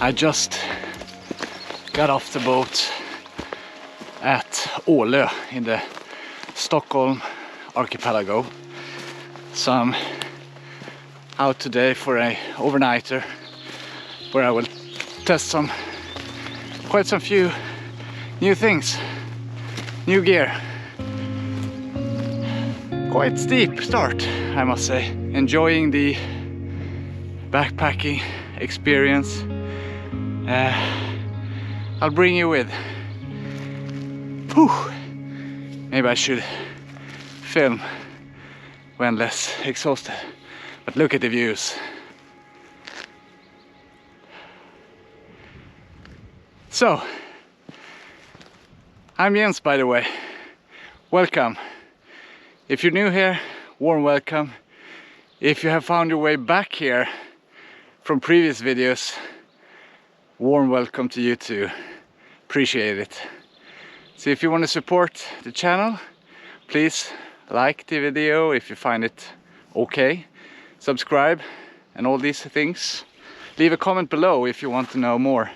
I just got off the boat at Ålö in the Stockholm archipelago. So I'm out today for an overnighter where I will test quite some few new things, new gear. Quite steep start, I must say. Enjoying the backpacking experience. I'll bring you with. Whew. Maybe I should film when less exhausted. But look at the views. So, I'm Jens, by the way. Welcome. If you're new here, warm welcome. If you have found your way back here from previous videos, warm welcome to you too. Appreciate it. So if you want to support the channel, please like the video if you find it okay. Subscribe and all these things. Leave a comment below if you want to know more.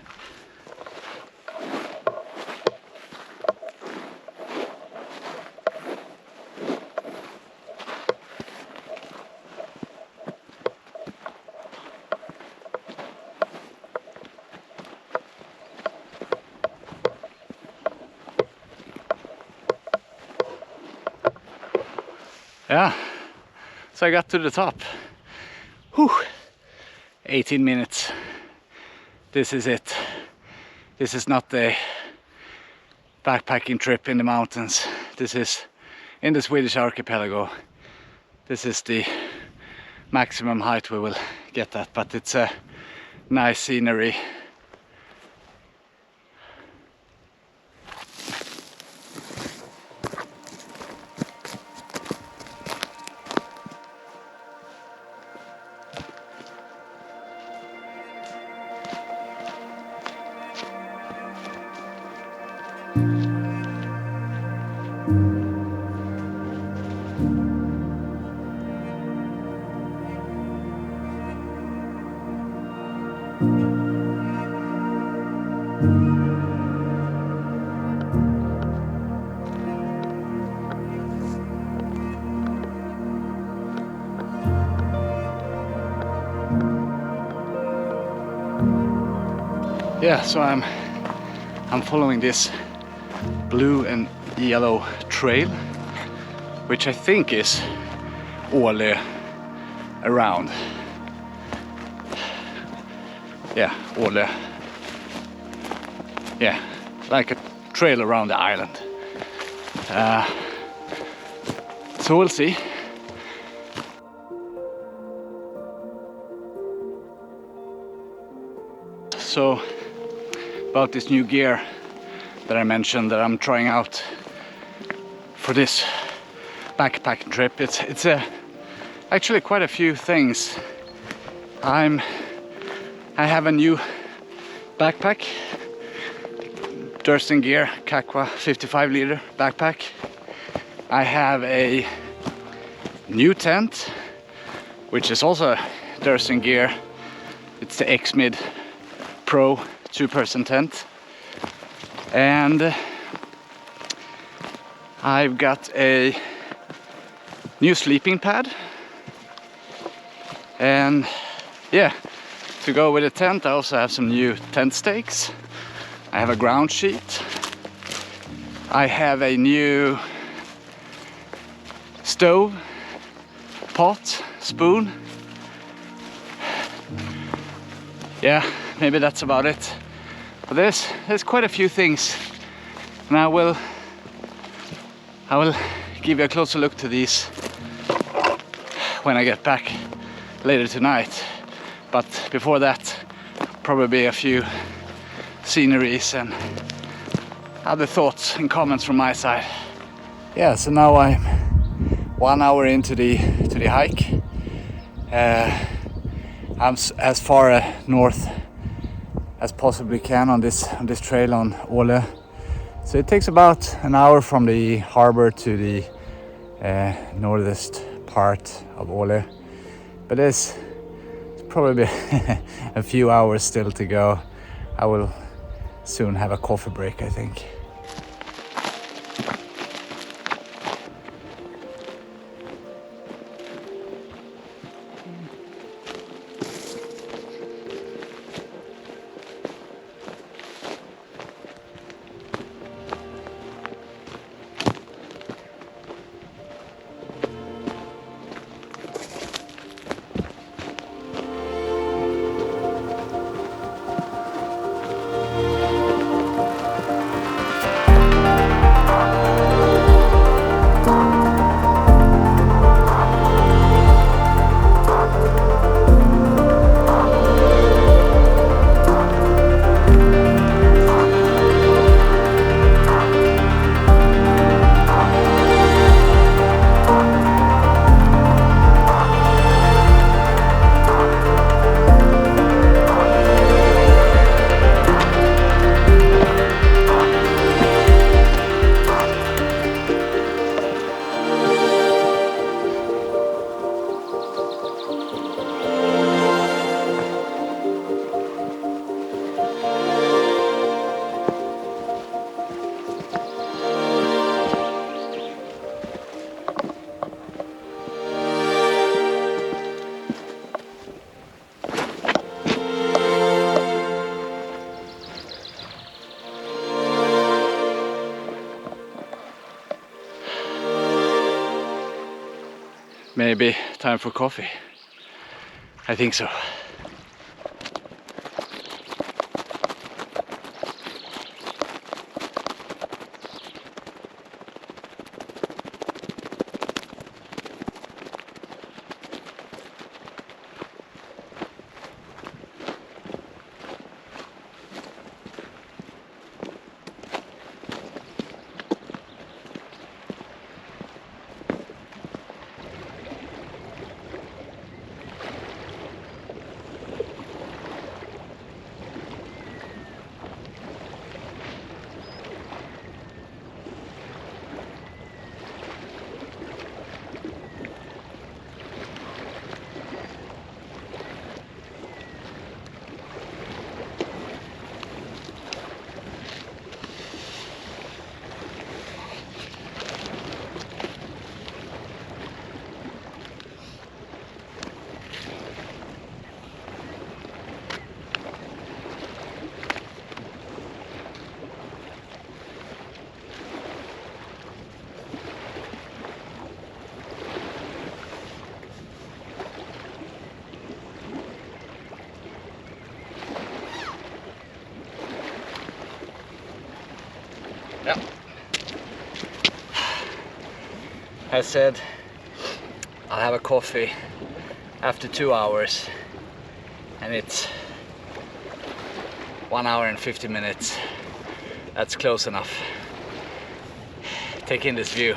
Yeah, so I got to the top. Whew. 18 minutes. This is it. This is not a backpacking trip in the mountains. This is in the Swedish archipelago. This is the maximum height we will get at, but it's a nice scenery. Yeah, so I'm following this blue and yellow trail, which I think is Ålö around. Yeah, Ålö. Yeah, like a trail around the island. So we'll see. So about this new gear that I mentioned that I'm trying out for this backpacking trip. It's actually quite a few things. I have a new backpack, Durston Gear Kakwa 55 liter backpack. I have a new tent, which is also Durston Gear. It's the X-Mid Pro 2-person tent, and I've got a new sleeping pad, and yeah, to go with the tent I also have some new tent stakes. I have a ground sheet. I have a new stove, pot, spoon. Yeah, maybe that's about it. But there's quite a few things, and I will give you a closer look to these when I get back later tonight. But before that, probably a few sceneries and other thoughts and comments from my side. Yeah, so now I'm 1 hour into the hike. I'm as far north as possibly can on this trail on Ålö. So it takes about an hour from the harbor to the northest part of Ålö, but it's probably a few hours still to go. I will soon have a coffee break, I think. Maybe time for coffee. I think so. Yeah. I said I'll have a coffee after 2 hours, and it's 1 hour and 50 minutes. That's close enough. Take in this view.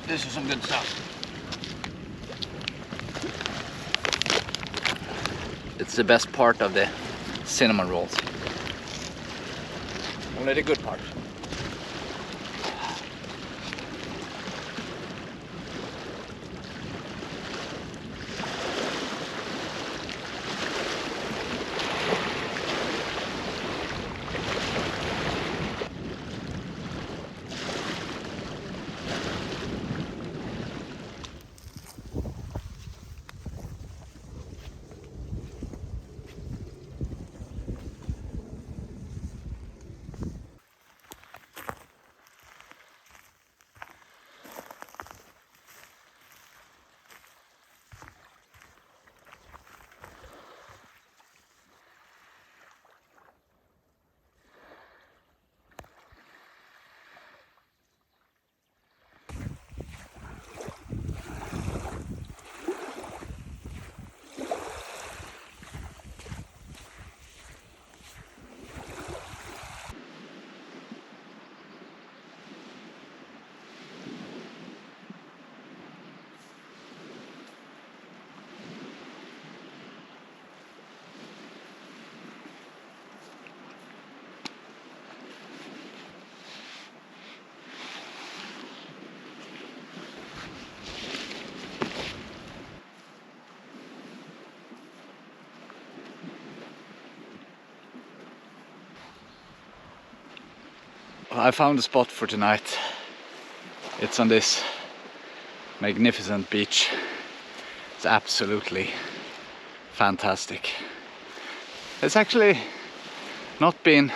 This is some good stuff. It's the best part of the cinnamon rolls. Only the good part. I found a spot for tonight. It's on this magnificent beach. It's absolutely fantastic. There's actually not been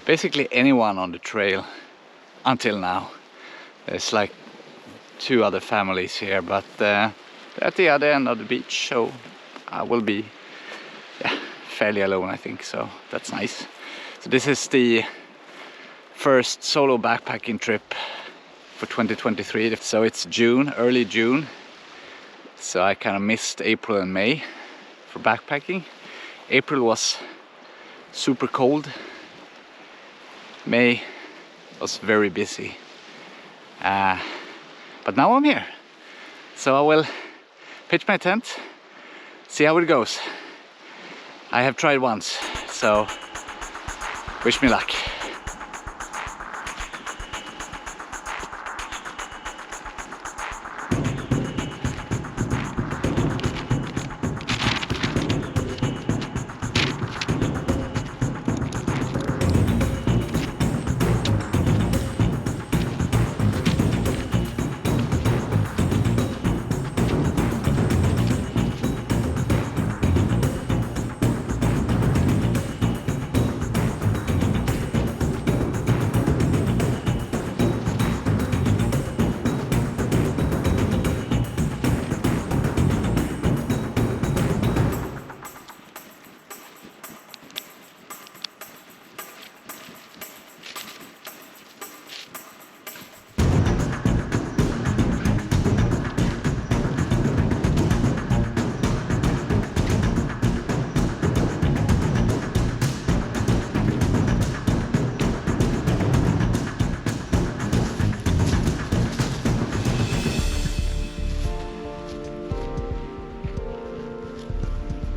basically anyone on the trail until now. There's like 2 other families here, but at the other end of the beach, so I will be fairly alone, I think, so that's nice. So this is the first solo backpacking trip for 2023. So it's June, early June, so I kind of missed April and May for backpacking. April was super cold. May was very busy. But now I'm here, so I will pitch my tent, see how it goes. I have tried once, so wish me luck.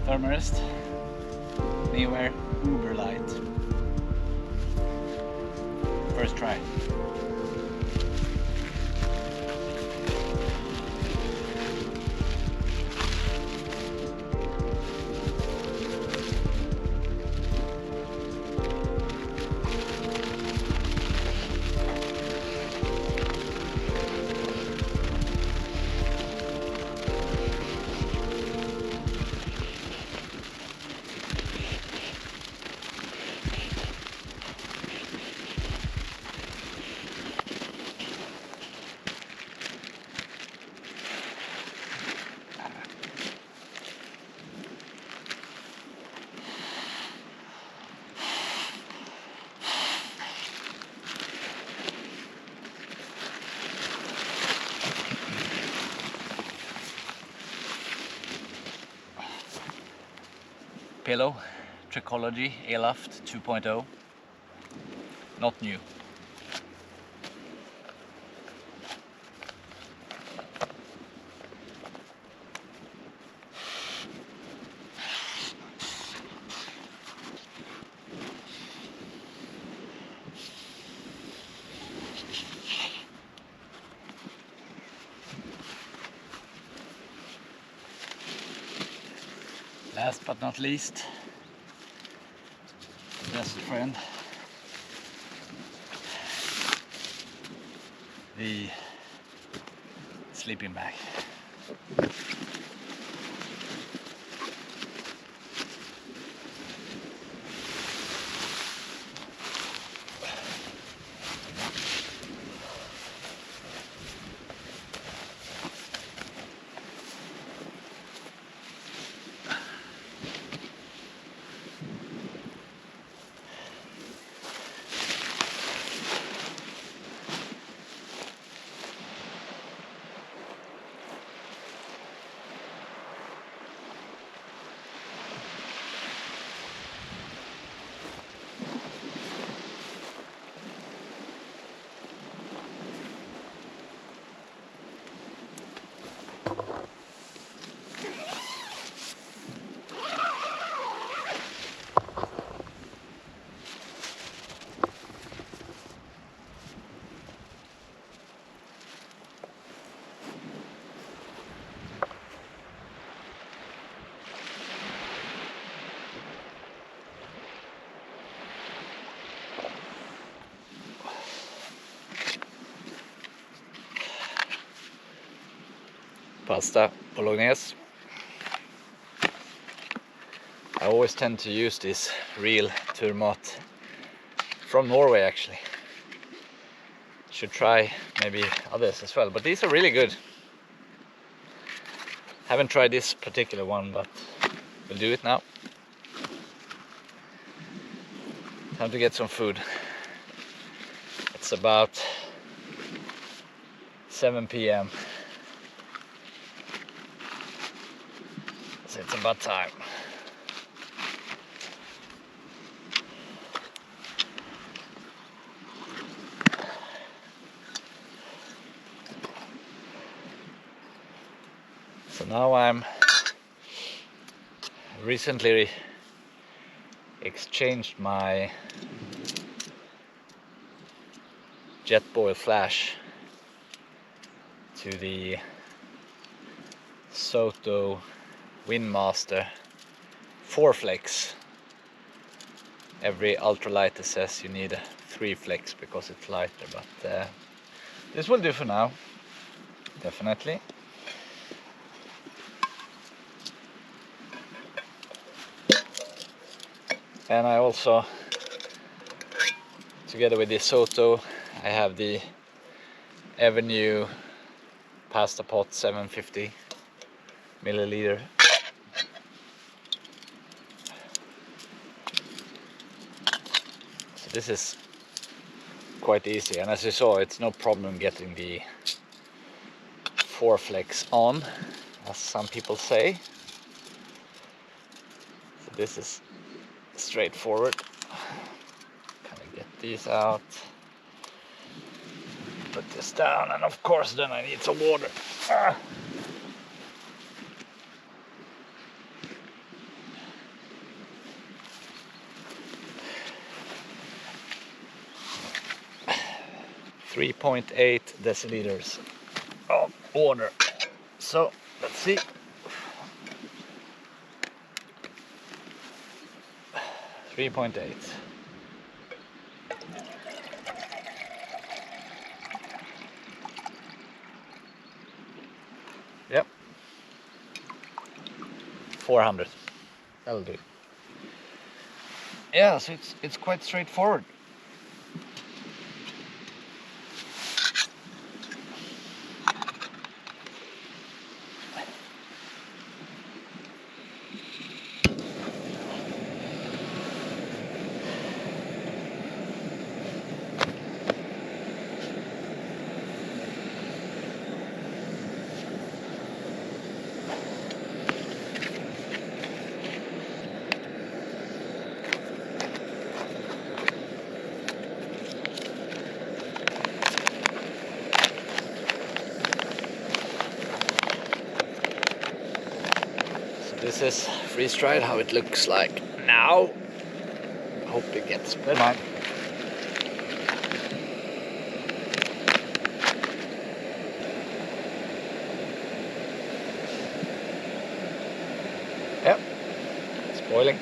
Thermarest, anywhere uber light. First try. Pillow, Trichology, Aloft 2.0, not new. Last but not least, best friend, the sleeping bag. pasta bolognese. I always tend to use this real tourmat from Norway actually. Should try maybe others as well, but these are really good. Haven't tried this particular one, but we'll do it now. Time to get some food. It's about 7 p.m. So it's about time. So now I'm recently exchanged my Jetboil flash to the Soto Windmaster 4 flex. Every ultralighter says you need a 3 flex because it's lighter, but this will do for now, definitely. And I also, together with the Soto, I have the Evernew pasta pot 750 milliliter. So this is quite easy, and as you saw, it's no problem getting the 4 flex on, as some people say. So this is straightforward. Kind of get these out, put this down, and of course then I need some water. 3.8 deciliters of water. So let's see. 3.8. Yep. 400. That'll do. Yeah, so it's quite straightforward. This is freeze-dried, how it looks like now. Hope it gets better. Yep, it's boiling.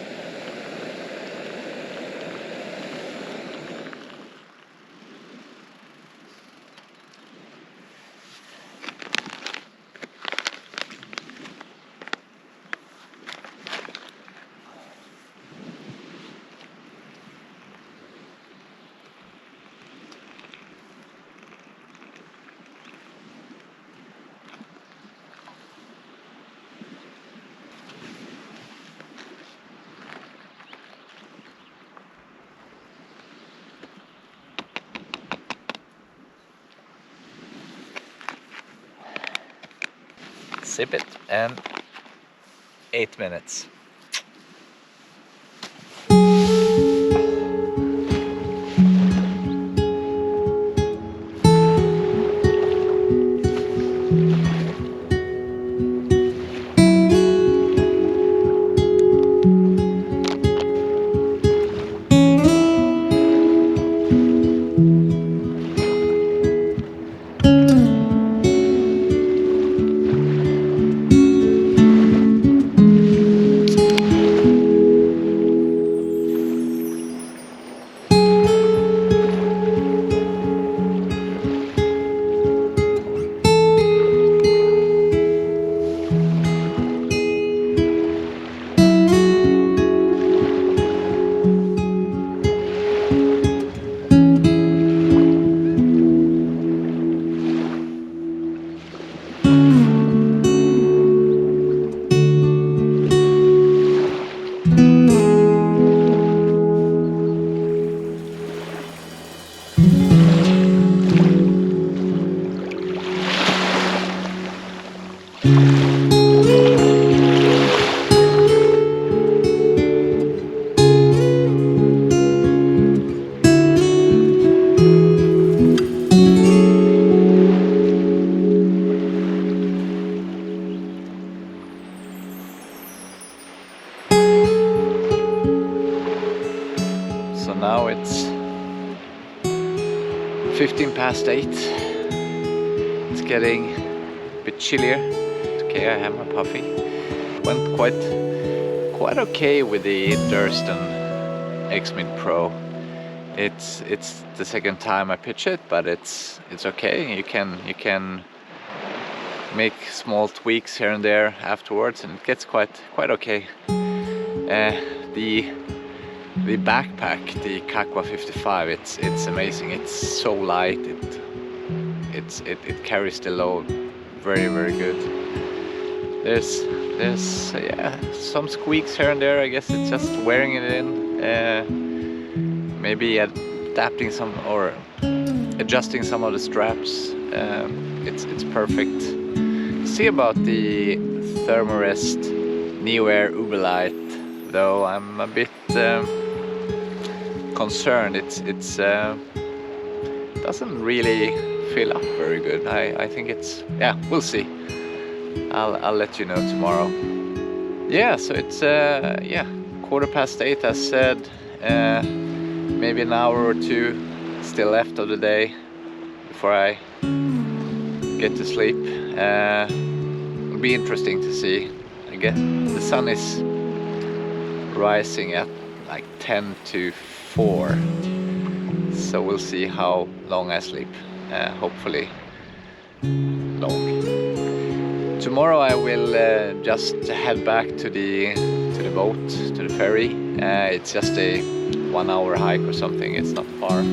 Sip it, and 8 minutes. now it's 8:15. It's getting a bit chillier. It's okay, I have my puffy. Went quite okay with the Durston X-Mid Pro. It's the second time I pitch it, but it's okay. You can make small tweaks here and there afterwards, and it gets quite okay. The backpack, the Kakwa 55, it's amazing. It's so light. It carries the load very good. There's yeah, some squeaks here and there. I guess it's just wearing it in. Maybe adapting some or adjusting some of the straps. It's perfect. See about the Thermarest Neo Air Uberlight, though I'm a bit concerned. It's doesn't really fill up very good. I think it's, yeah, we'll see. I'll let you know tomorrow. Yeah, so it's yeah, 8:15 as said. Maybe an hour or two still left of the day before I get to sleep. It'll be interesting to see. I guess the sun is rising at like 10 to 4, so we'll see how long I sleep. Hopefully long. Tomorrow I will just head back to the boat, to the ferry. It's just a 1 hour hike or something. It's not far.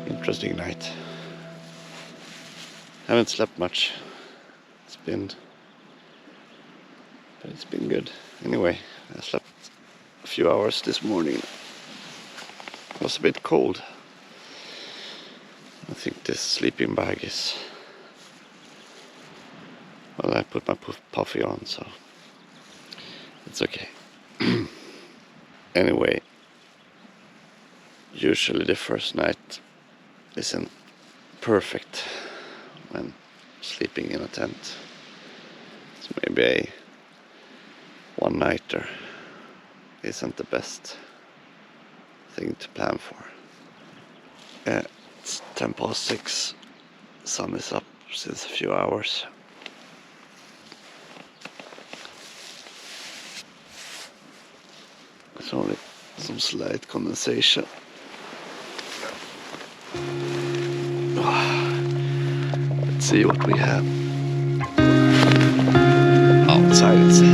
Interesting night. Haven't slept much. It's been good. Anyway, I slept a few hours this morning. It was a bit cold. I think this sleeping bag is, well, I put my puffy on, so it's okay. Anyway, usually the first night isn't perfect when sleeping in a tent. So maybe a one-nighter isn't the best thing to plan for. Yeah, it's 6:10. Sun is up since a few hours. There's only some slight condensation. Let's see what we have outside. It says.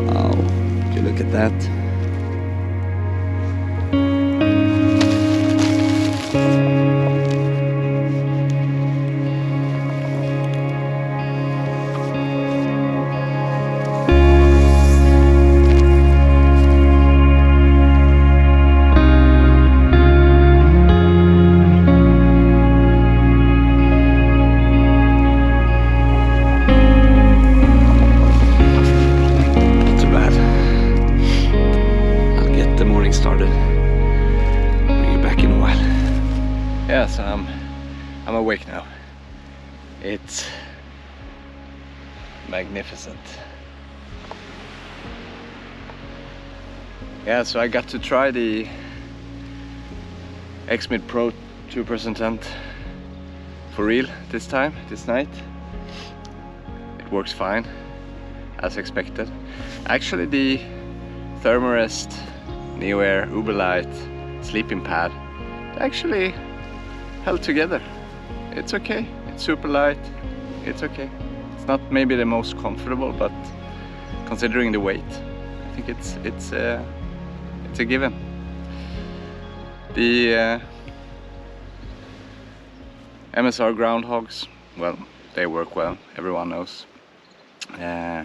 Wow, can you look at that? Yes, I'm awake now. It's magnificent. Yeah, so I got to try the X-Mid Pro 2% tent for real this night. It works fine, as expected. Actually, the Thermarest Neo Air Uberlight sleeping pad actually held together. It's okay. It's super light. It's okay. It's not maybe the most comfortable, but considering the weight, I think it's a given. The MSR groundhogs, well, they work well. Everyone knows. I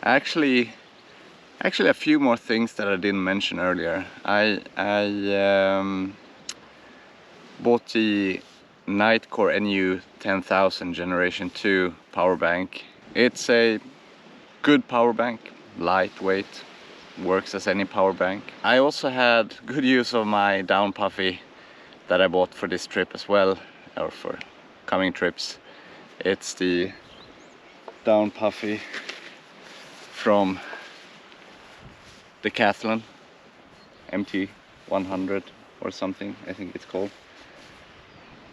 actually Actually, a few more things that I didn't mention earlier. I bought the Nightcore NU 10,000 Generation 2 power bank. It's a good power bank, lightweight, works as any power bank. I also had good use of my down puffy that I bought for this trip as well, or for coming trips. It's the down puffy from Decathlon, MT100 or something, I think it's called.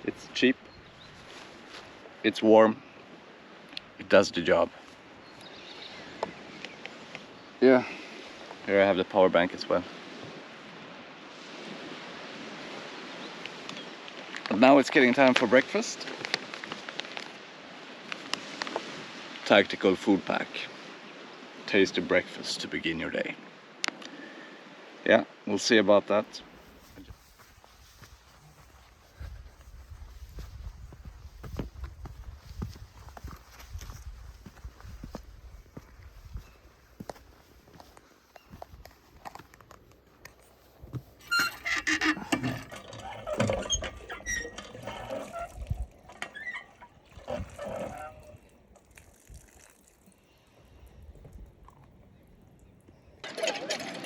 It's cheap, it's warm, it does the job. Yeah, here I have the power bank as well. But now it's getting time for breakfast. Tactical food pack. Tasty breakfast to begin your day. Yeah, we'll see about that.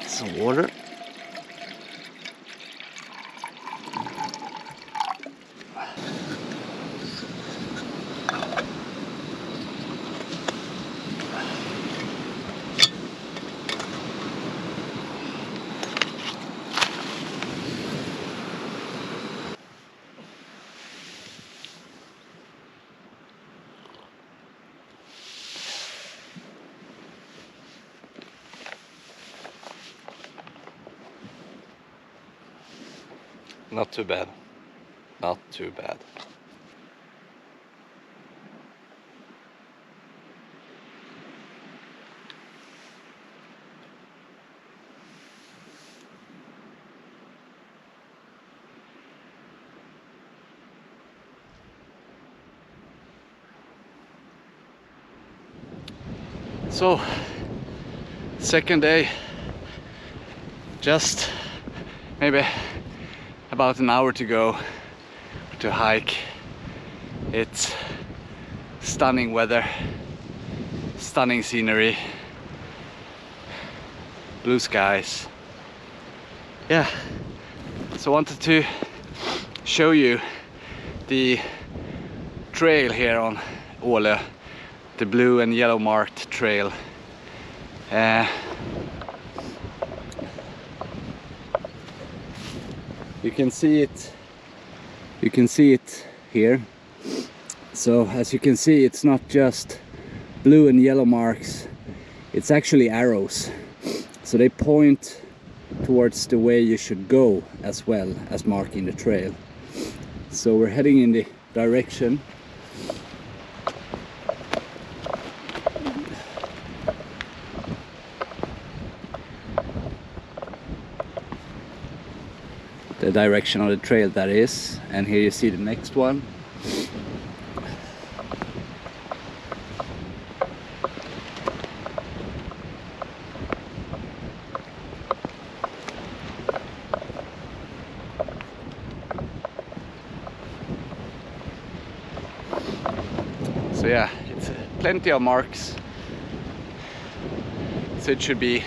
Some water. Not too bad. Not too bad. So, second day, just maybe about an hour to go to hike. It's stunning weather, stunning scenery, blue skies. Yeah, so I wanted to show you the trail here on Åle, the blue and yellow marked trail. You can see it here. So as you can see, it's not just blue and yellow marks, it's actually arrows. So they point towards the way you should go as well as marking the trail. So we're heading in the direction of the trail, that is. And here you see the next one. So yeah, it's plenty of marks, so it should be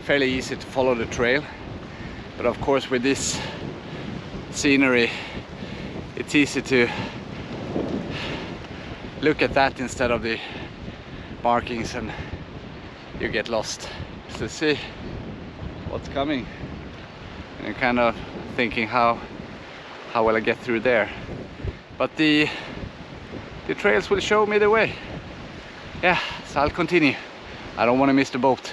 fairly easy to follow the trail. But of course, with this scenery, it's easy to look at that instead of the markings, and you get lost. So see what's coming, and you're kind of thinking, how will I get through there? But the trails will show me the way. Yeah, so I'll continue. I don't want to miss the boat.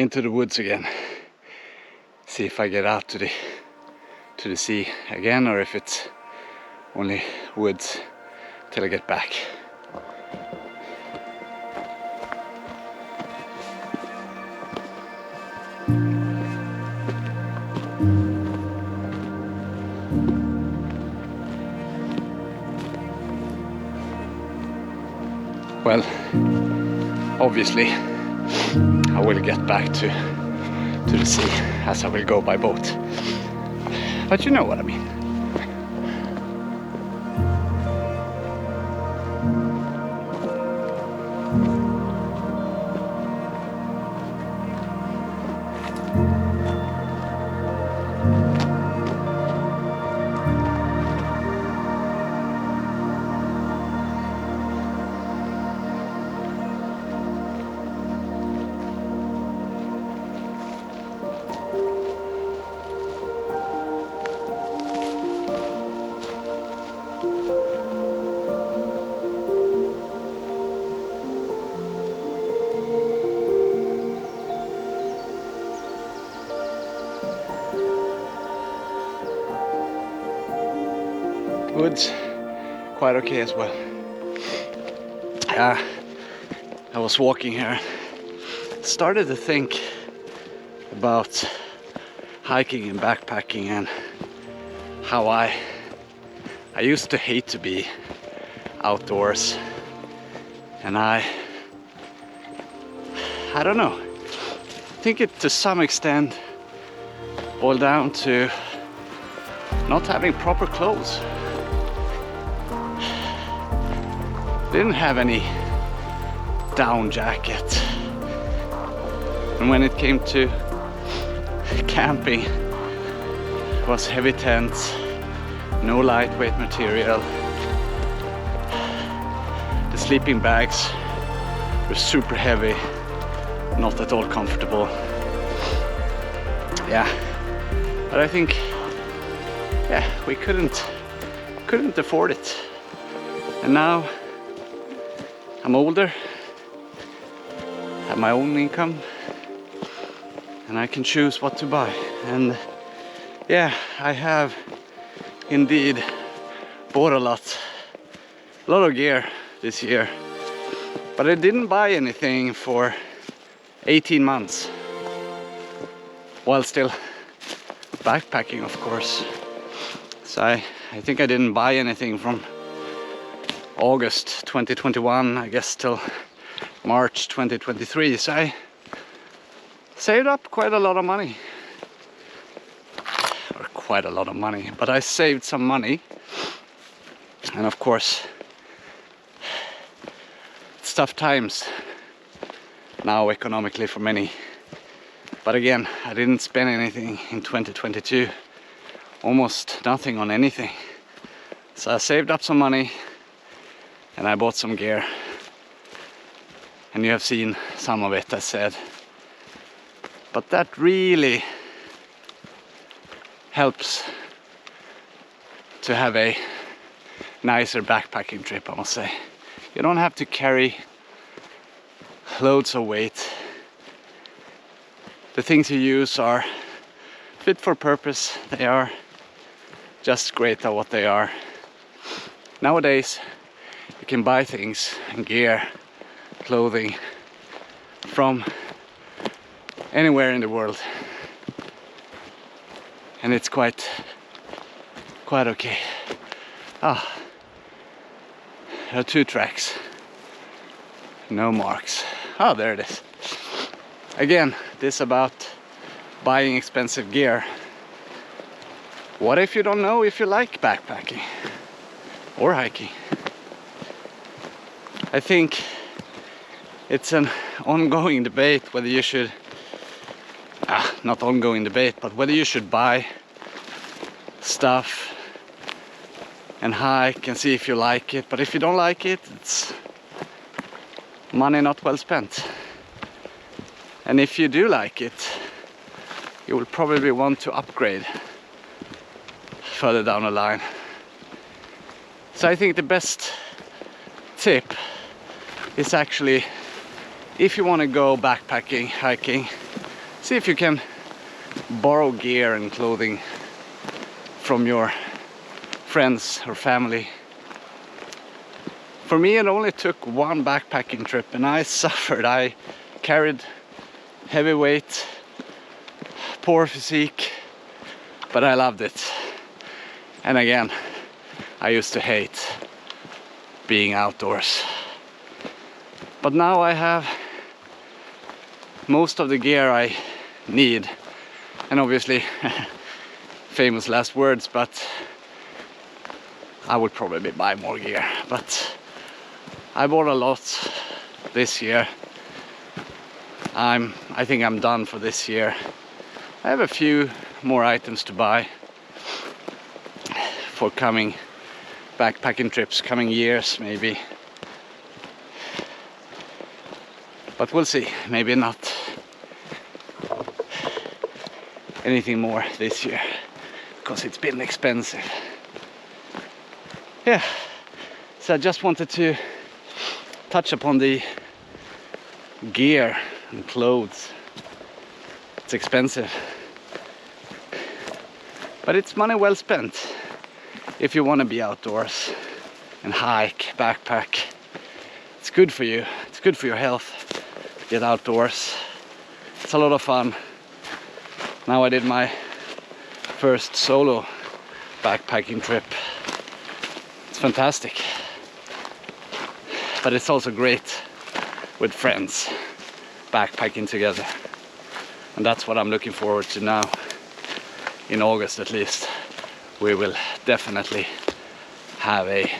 into the woods again. See if I get out to the sea again, or if it's only woods till I get back. Well, obviously I will get back to the sea, as I will go by boat. But you know what I mean. Woods quite okay as well. I was walking here, started to think about hiking and backpacking, and how I used to hate to be outdoors, and I don't know, I think it to some extent boiled down to not having proper clothes. Didn't have any down jacket, and when it came to camping, it was heavy tents, no lightweight material. The sleeping bags were super heavy, not at all comfortable. Yeah, but I think, yeah, we couldn't afford it, and now I'm older, have my own income, and I can choose what to buy. And yeah, I have indeed bought a lot of gear this year, but I didn't buy anything for 18 months, while still backpacking, of course. So I think I didn't buy anything from August 2021, I guess, till March 2023. So I saved up quite a lot of money, or quite a lot of money, but I saved some money. And of course, it's tough times now economically for many, but again, I didn't spend anything in 2022, almost nothing on anything. So I saved up some money and I bought some gear, and you have seen some of it, I said. But that really helps to have a nicer backpacking trip, I must say. You don't have to carry loads of weight. The things you use are fit for purpose. They are just great at what they are. Nowadays, you can buy things and gear, clothing from anywhere in the world, and it's quite okay. There are 2 tracks, no marks. There it is. Again, this about buying expensive gear. What if you don't know if you like backpacking or hiking? I think it's an ongoing debate whether you should, not ongoing debate, but whether you should buy stuff and hike and see if you like it. But if you don't like it, it's money not well spent. And if you do like it, you will probably want to upgrade further down the line. So I think the best tip is actually, if you want to go backpacking, hiking, see if you can borrow gear and clothing from your friends or family. For me, it only took one backpacking trip and I suffered. I carried heavy weight, poor physique, but I loved it. And again, I used to hate being outdoors. But now I have most of the gear I need. And obviously, famous last words, but I would probably buy more gear. But I bought a lot this year. I think I'm done for this year. I have a few more items to buy for coming backpacking trips, coming years maybe. But we'll see, maybe not anything more this year, because it's been expensive. Yeah, so I just wanted to touch upon the gear and clothes. It's expensive, but it's money well spent if you want to be outdoors and hike, backpack. It's good for you, it's good for your health to get outdoors. It's a lot of fun. Now I did my first solo backpacking trip. It's fantastic, but it's also great with friends backpacking together, and that's what I'm looking forward to now. In August at least, we will definitely have a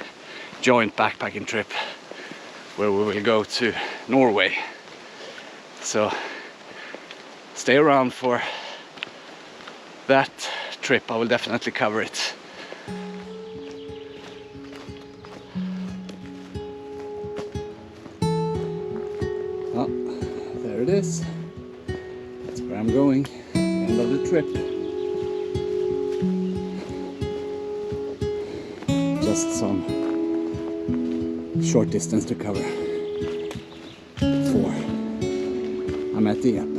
joint backpacking trip where we will go to Norway. So stay around for that trip. I will definitely cover it. Oh, there it is. That's where I'm going. End of the trip. Just some short distance to cover before I'm at the end.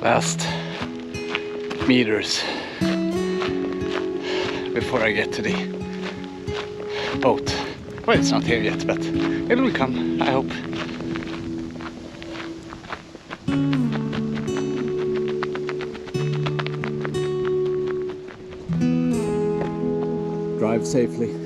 Last meters before I get to the boat. Well, it's not here yet, but it will come, I hope. Drive safely.